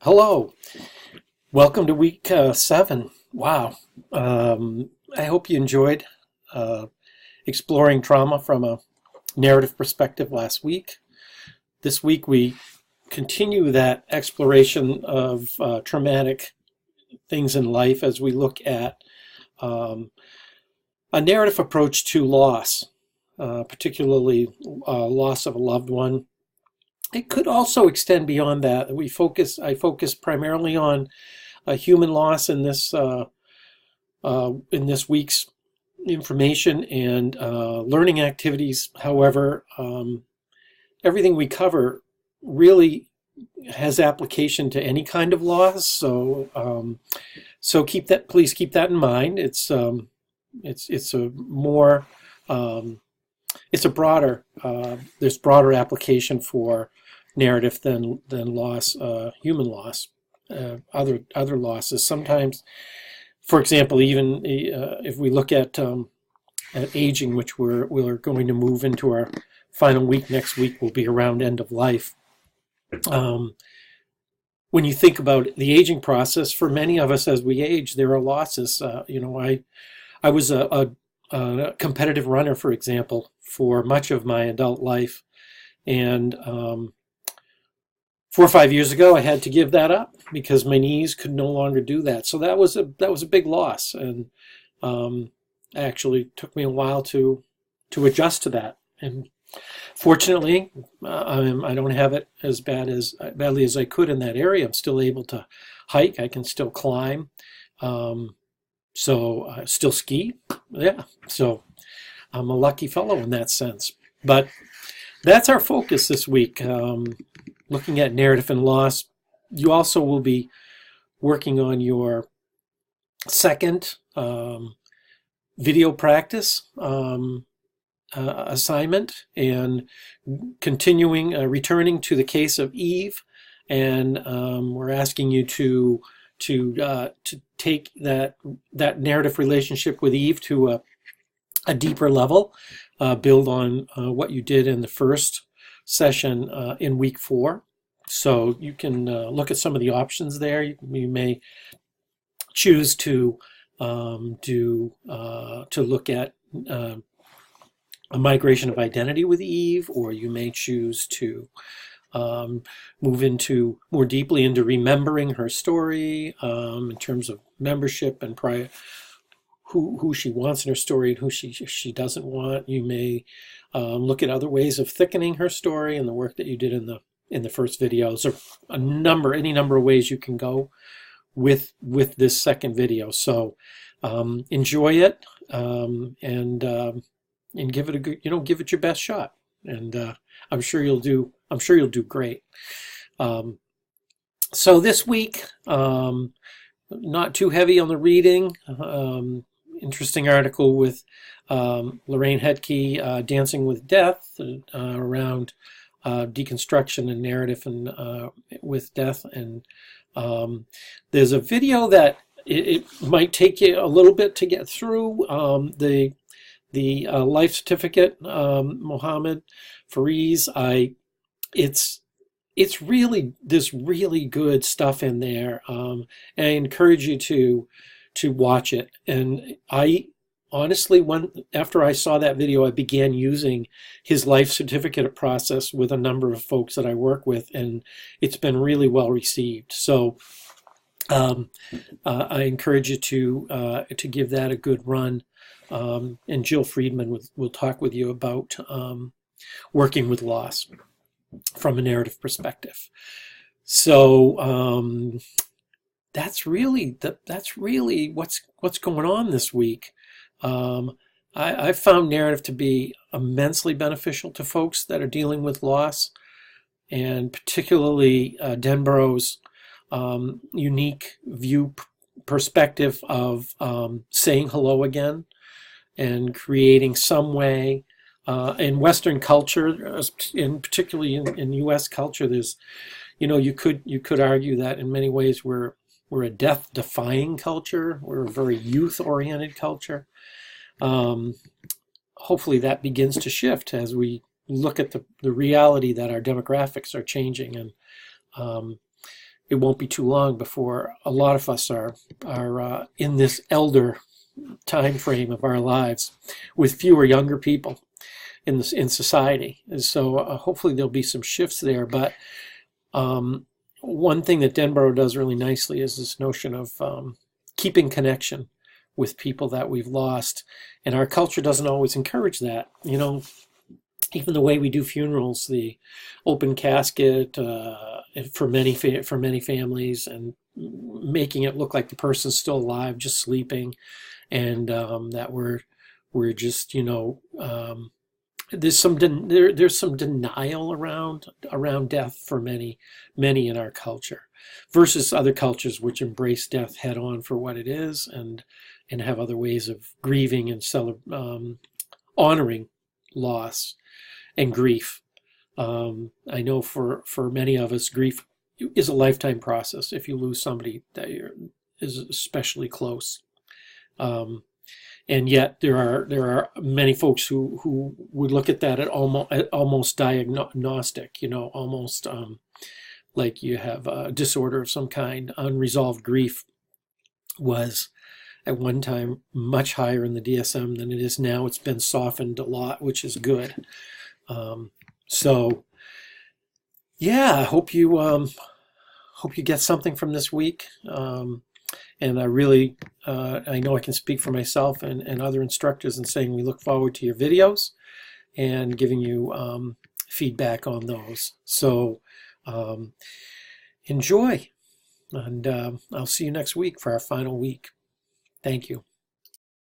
Hello, welcome to week 7. Wow. I hope you enjoyed exploring trauma from a narrative perspective last week. This week we continue that exploration of traumatic things in life as we look at a narrative approach to loss, particularly loss of a loved one. It could also extend beyond that. I focus primarily on human loss in this week's information and learning activities. However, everything we cover really has application to any kind of loss. So please keep that in mind. It's a broader there's broader application for narrative than loss, human loss, other losses. Sometimes, for example, even if we look at aging, which we're going to move into our final week next week, will be around end of life. When you think about the aging process, for many of us as we age, there are losses. I was a competitive runner, for example, for much of my adult life, and 4 or 5 years ago, I had to give that up because my knees could no longer do that. So that was a big loss, and actually took me a while to adjust to that. And fortunately, I don't have it as badly as I could in that area. I'm still able to hike. I can still climb. So still ski. Yeah. So I'm a lucky fellow in that sense. But that's our focus this week. Looking at narrative and loss. You also will be working on your second video practice assignment and returning to the case of Eve. And we're asking you to take that narrative relationship with Eve to a deeper level, build on what you did in the first session in week 4. So you can look at some of the options there. You may choose to look at a migration of identity with Eve, or you may choose to move into more deeply into remembering her story in terms of membership and who she wants in her story and who she doesn't want. You may look at other ways of thickening her story and the work that you did in the first videos, or any number of ways you can go with this second video. So enjoy it and give it a good, give it your best shot. And I'm sure you'll do great. So this week, not too heavy on the reading. Interesting article with Lorraine Hetke, Dancing with Death, around deconstruction and narrative and with death. And there's a video that it might take you a little bit to get through. The life certificate, Mohammed Fariz. It's really, there's really good stuff in there. And I encourage you to watch it. And I honestly, after I saw that video, I began using his life certificate process with a number of folks that I work with, and it's been really well received. So I encourage you to give that a good run. And Jill Friedman will talk with you about working with loss from a narrative perspective. So that's really what's going on this week. I found narrative to be immensely beneficial to folks that are dealing with loss, and particularly Denborough's unique perspective of saying hello again and creating some way. In Western culture, and particularly in U.S. culture, there's, you could argue that in many ways we're a death-defying culture. We're a very youth-oriented culture. Hopefully that begins to shift as we look at the reality that our demographics are changing, and it won't be too long before a lot of us are in this elder time frame of our lives with fewer younger people in society. And so hopefully there'll be some shifts there. But one thing that Denborough does really nicely is this notion of keeping connection with people that we've lost. And our culture doesn't always encourage that. You know, even the way we do funerals, the open casket for many families, and making it look like the person's still alive, just sleeping, and that we're just, you know, there's some denial around death for many in our culture, versus other cultures which embrace death head on for what it is, and have other ways of grieving and honoring loss and grief. I know for many of us, grief is a lifetime process if you lose somebody that is especially close. And yet there are many folks who would look at that at almost diagnostic, you know, almost like you have a disorder of some kind. Unresolved grief was at one time much higher in the DSM than it is now. It's been softened a lot, which is good. So yeah, I hope you get something from this week. And I really, I know I can speak for myself and other instructors in saying we look forward to your videos and giving you feedback on those. So enjoy, and I'll see you next week for our final week. Thank you.